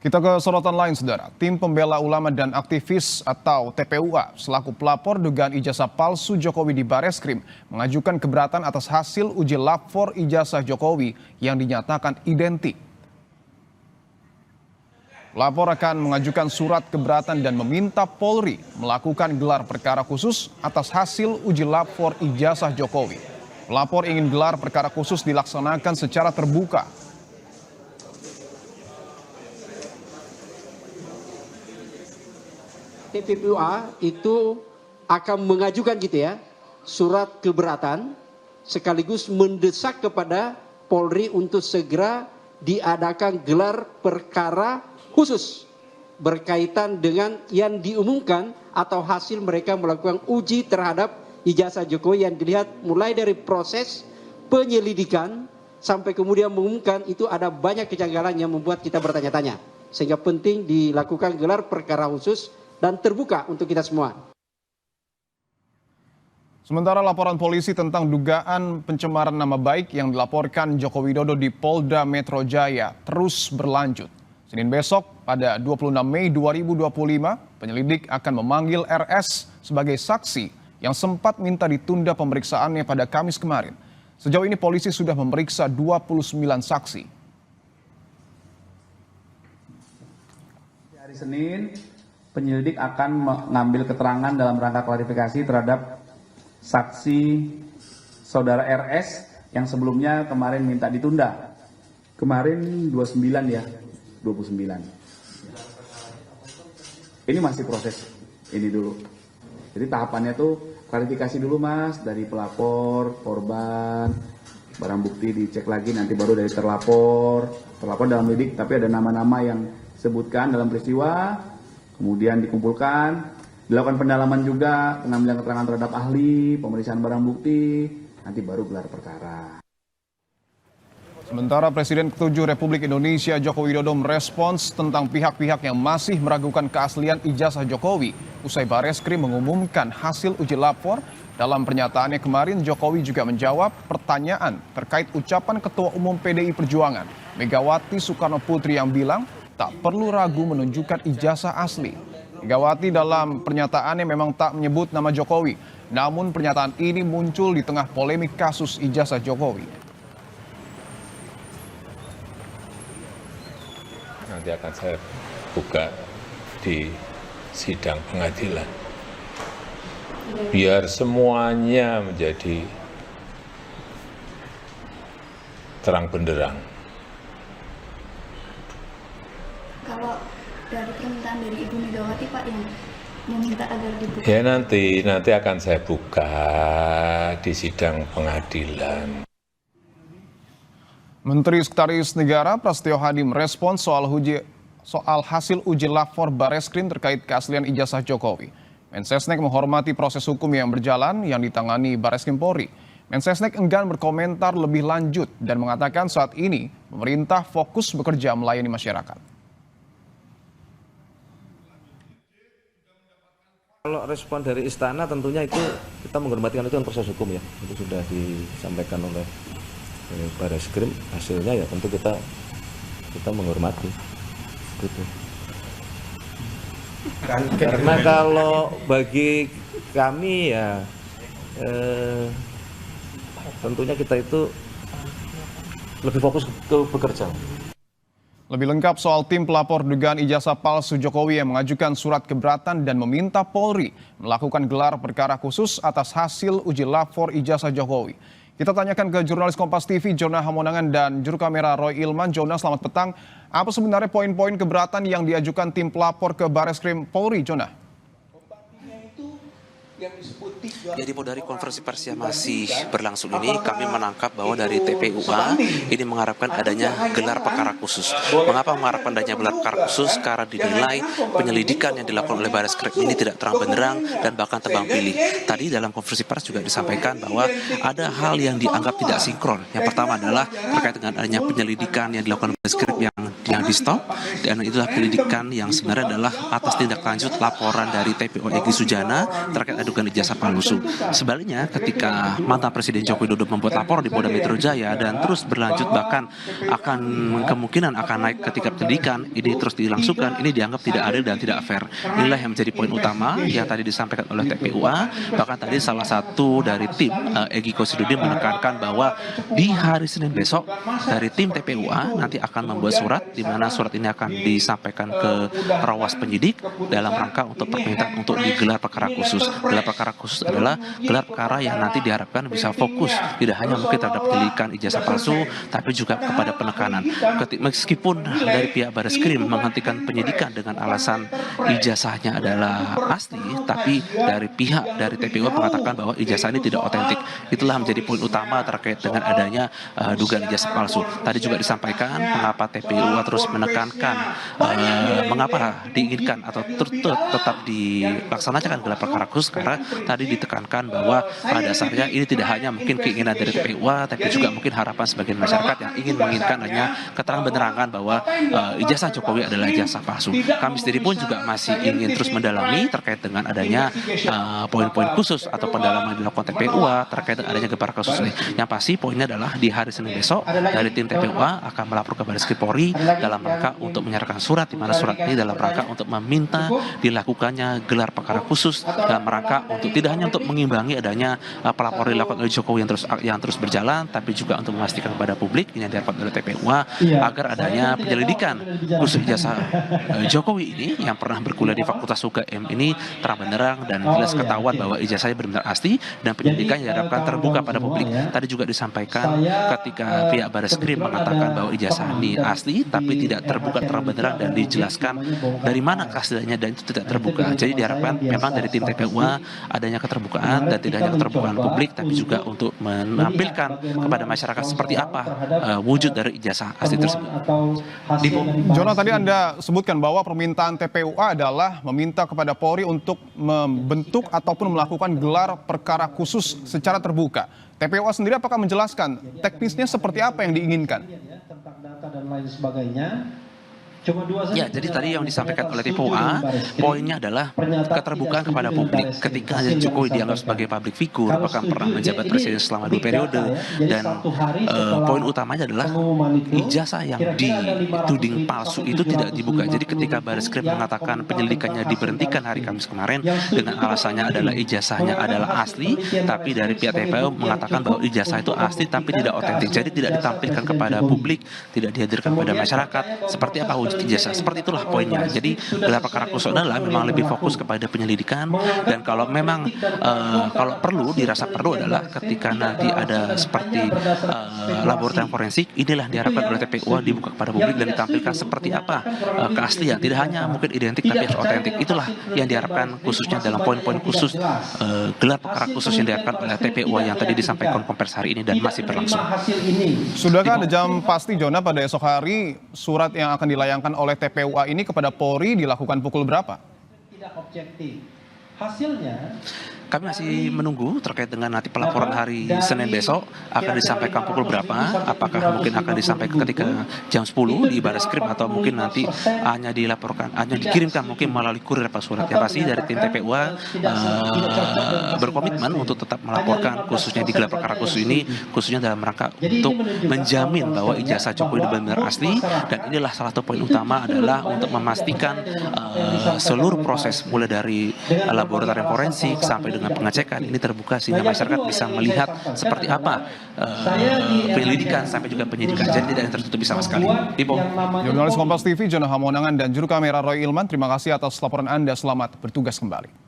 Kita ke sorotan lain, saudara. Tim Pembela Ulama dan Aktivis atau TPUA selaku pelapor dugaan ijazah palsu Jokowi di Bareskrim mengajukan keberatan atas hasil uji lapor ijazah Jokowi yang dinyatakan identik. Pelapor akan mengajukan surat keberatan dan meminta Polri melakukan gelar perkara khusus atas hasil uji lapor ijazah Jokowi. Pelapor ingin gelar perkara khusus dilaksanakan secara terbuka. TPUA itu akan mengajukan surat keberatan sekaligus mendesak kepada Polri untuk segera diadakan gelar perkara khusus berkaitan dengan yang diumumkan atau hasil mereka melakukan uji terhadap ijazah Jokowi yang dilihat mulai dari proses penyelidikan sampai kemudian mengumumkan itu ada banyak kejanggalan yang membuat kita bertanya-tanya. Sehingga penting dilakukan gelar perkara khusus dan terbuka untuk kita semua. Sementara laporan polisi tentang dugaan pencemaran nama baik yang dilaporkan Joko Widodo di Polda Metro Jaya terus berlanjut. Senin besok pada 26 Mei 2025, penyelidik akan memanggil RS sebagai saksi yang sempat minta ditunda pemeriksaannya pada Kamis kemarin. Sejauh ini polisi sudah memeriksa 29 saksi. Hari Senin, penyelidik akan mengambil keterangan dalam rangka klarifikasi terhadap saksi saudara RS yang sebelumnya kemarin minta ditunda. Kemarin 29 ya, 29. Ini masih proses ini dulu. Jadi tahapannya tuh klarifikasi dulu Mas, dari pelapor, korban, barang bukti dicek lagi, nanti baru dari terlapor dalam lidik, tapi ada nama-nama yang disebutkan dalam peristiwa. Kemudian dikumpulkan, dilakukan pendalaman juga, pengambilan keterangan terhadap ahli, pemeriksaan barang bukti, nanti baru gelar perkara. Sementara Presiden ke-7 Republik Indonesia Joko Widodo merespons tentang pihak-pihak yang masih meragukan keaslian ijazah Jokowi. Usai Bareskrim mengumumkan hasil uji lapor, dalam pernyataannya kemarin Jokowi juga menjawab pertanyaan terkait ucapan Ketua Umum PDI Perjuangan, Megawati Soekarno Putri yang bilang, tak perlu ragu menunjukkan ijazah asli. Megawati dalam pernyataannya memang tak menyebut nama Jokowi. Namun pernyataan ini muncul di tengah polemik kasus ijazah Jokowi. Nanti akan saya buka di sidang pengadilan. Biar semuanya menjadi terang benderang. Kalau dari permintaan dari Ibu Megawati Pak yang meminta agar dibuka. Ya nanti akan saya buka di sidang pengadilan. Menteri Sekretaris Negara Prasetyo Hadi merespons soal hasil uji lapor Bareskrim terkait keaslian ijazah Jokowi. Mensesnek menghormati proses hukum yang berjalan yang ditangani Bareskrim Polri. Mensesnek enggan berkomentar lebih lanjut dan mengatakan saat ini pemerintah fokus bekerja melayani masyarakat. Kalau respon dari istana tentunya itu kita menghormati, itu kan proses hukum ya, itu sudah disampaikan oleh Bareskrim, hasilnya ya tentu kita menghormati gitu. Karena kalau bagi kami ya tentunya kita itu lebih fokus ke bekerja. Lebih lengkap soal tim pelapor dugaan ijazah palsu Jokowi yang mengajukan surat keberatan dan meminta Polri melakukan gelar perkara khusus atas hasil uji lapor ijazah Jokowi. Kita tanyakan ke jurnalis Kompas TV Jona Hamonangan dan juru kamera Roy Ilman. Jona, selamat petang. Apa sebenarnya poin-poin keberatan yang diajukan tim pelapor ke Bareskrim Polri, Jona? Jadi dari konferensi pers yang masih berlangsung ini kami menangkap bahwa dari TPUA ini mengharapkan adanya gelar perkara khusus. Mengapa mengharapkan adanya gelar perkara khusus? Karena dinilai penyelidikan yang dilakukan oleh Bareskrim ini tidak terang benderang dan bahkan tebang pilih. Tadi dalam konferensi pers juga disampaikan bahwa ada hal yang dianggap tidak sinkron. Yang pertama adalah terkait dengan adanya penyelidikan yang dilakukan Bareskrim yang di stop, dan itulah penyelidikan yang sebenarnya adalah atas tindak lanjut laporan dari TPO Egy Sujana terkait adukan ijazah palsu. Sebaliknya, ketika mantan Presiden Joko Widodo membuat laporan di Polda Metro Jaya dan terus berlanjut bahkan akan kemungkinan akan naik ke tingkat penyidikan, ini terus dilangsungkan, ini dianggap tidak adil dan tidak fair. Inilah yang menjadi poin utama yang tadi disampaikan oleh TPUA. Bahkan tadi salah satu dari tim Egy Kossudin menekankan bahwa di hari Senin besok dari tim TPUA nanti akan membuat surat, di mana surat ini akan disampaikan ke Rawas penyidik dalam rangka untuk permintaan untuk digelar perkara khusus. Gelar perkara khusus adalah gelar perkara yang nanti diharapkan bisa fokus tidak hanya mungkin terhadap penyelidikan ijazah palsu, tapi juga kepada penekanan. Meskipun dari pihak Bareskrim menghentikan penyidikan dengan alasan ijazahnya adalah asli, tapi dari pihak dari TPU mengatakan bahwa ijazah ini tidak otentik. Itulah menjadi poin utama terkait dengan adanya dugaan ijazah palsu. Tadi juga disampaikan mengapa TPU terus menekankan mengapa diinginkan atau tetap dilaksanakan gelar perkara khusus, karena tadi ditekankan bahwa pada dasarnya ini tidak hanya mungkin keinginan dari TPU, tapi juga mungkin harapan sebagian masyarakat yang ingin menginginkan hanya keterangan penerangan bahwa ijazah Jokowi adalah ijazah palsu. Kami sendiri pun juga masih ingin terus mendalami terkait dengan adanya poin-poin khusus atau pendalaman yang dilakukan TPU terkait dengan adanya gelar kasus ini. Yang pasti poinnya adalah di hari Senin besok dari tim TPU akan melapor ke Bareskrim Polri dalam rangka untuk menyerahkan surat, di mana surat ini dalam rangka untuk meminta dilakukannya gelar perkara khusus dalam rangka untuk tidak hanya untuk mengimbangi adanya pelapor dilakukan oleh Jokowi yang terus berjalan, tapi juga untuk memastikan kepada publik ini yang diharapkan oleh TPU agar adanya penyelidikan khusus ijazah Jokowi ini yang pernah berkuliah di Fakultas UGM ini terang benderang dan jelas ketahuan bahwa ijazahnya benar-benar asli dan penyelidikan yang diharapkan terbuka pada publik. Tadi juga disampaikan ketika pihak Bareskrim mengatakan bahwa ijazah ini asli tapi tidak terbuka terang benderang dan dijelaskan dari mana keasliannya dan itu tidak terbuka. Jadi diharapkan memang dari tim TPU adanya keterbukaan dan tidak hanya keterbukaan publik tapi juga untuk menampilkan kepada masyarakat seperti apa wujud dari ijazah asli tersebut. Jona, tadi Anda sebutkan bahwa permintaan TPUA adalah meminta kepada Polri untuk membentuk ataupun melakukan gelar perkara khusus secara terbuka. TPUA sendiri apakah menjelaskan teknisnya seperti apa yang diinginkan? Tentang data dan lain sebagainya. Ya, jadi tadi yang disampaikan oleh TPUA, poinnya adalah keterbukaan kepada publik. Ketika Jokowi dianggap sebagai public figure, bahkan pernah menjabat presiden selama 2 periode, dan poin utamanya adalah ijazah yang dituding palsu itu tidak dibuka. Jadi ketika Bareskrim mengatakan penyelidikannya diberhentikan hari Kamis kemarin dengan alasannya adalah ijazahnya adalah asli, tapi dari pihak TPU mengatakan bahwa ijazah itu asli tapi tidak otentik. Jadi tidak ditampilkan kepada publik, tidak dihadirkan kepada masyarakat. Seperti apa wujud ijazah, seperti itulah poinnya. Jadi gelar perkara khusus adalah memang lebih fokus kepada penyelidikan, dan kalau memang kalau perlu dirasa perlu adalah ketika nanti ada seperti laboratorium forensik, inilah diharapkan oleh TPU dibuka kepada publik dan ditampilkan seperti apa keaslian, tidak hanya mungkin identik tapi harus otentik. Itulah yang diharapkan khususnya dalam poin-poin khusus gelar perkara khusus yang diharapkan oleh TPU yang tadi disampaikan konferensi hari ini dan masih berlangsung. Sudahkah ada jam pasti, Jona, pada esok hari surat yang akan dilayangkan oleh TPUA ini kepada Polri dilakukan pukul berapa? Tidak objektif. Hasilnya kami masih menunggu terkait dengan nanti pelaporan hari Senin besok akan disampaikan pukul berapa, apakah mungkin akan disampaikan ketika jam 10 di Bareskrim atau mungkin nanti hanya dilaporkan, hanya dikirimkan mungkin melalui kurir apa surat. Yang pasti dari tim TPU berkomitmen untuk tetap melaporkan khususnya di gelar perkara khusus ini, khususnya dalam rangka untuk menjamin bahwa ijazah Jokowi benar-benar asli, dan inilah salah satu poin utama adalah untuk memastikan seluruh proses mulai dari laboratorium forensik sampai dengan pengecekan ini terbuka sehingga masyarakat bisa melihat seperti apa penyelidikan sampai juga penyidikan. Jadi tidak yang tertutupi sama sekali. Jurnalis Kompas TV Jona Hamonangan dan juru kamera Roy Ilman, terima kasih atas laporan Anda. Selamat bertugas kembali.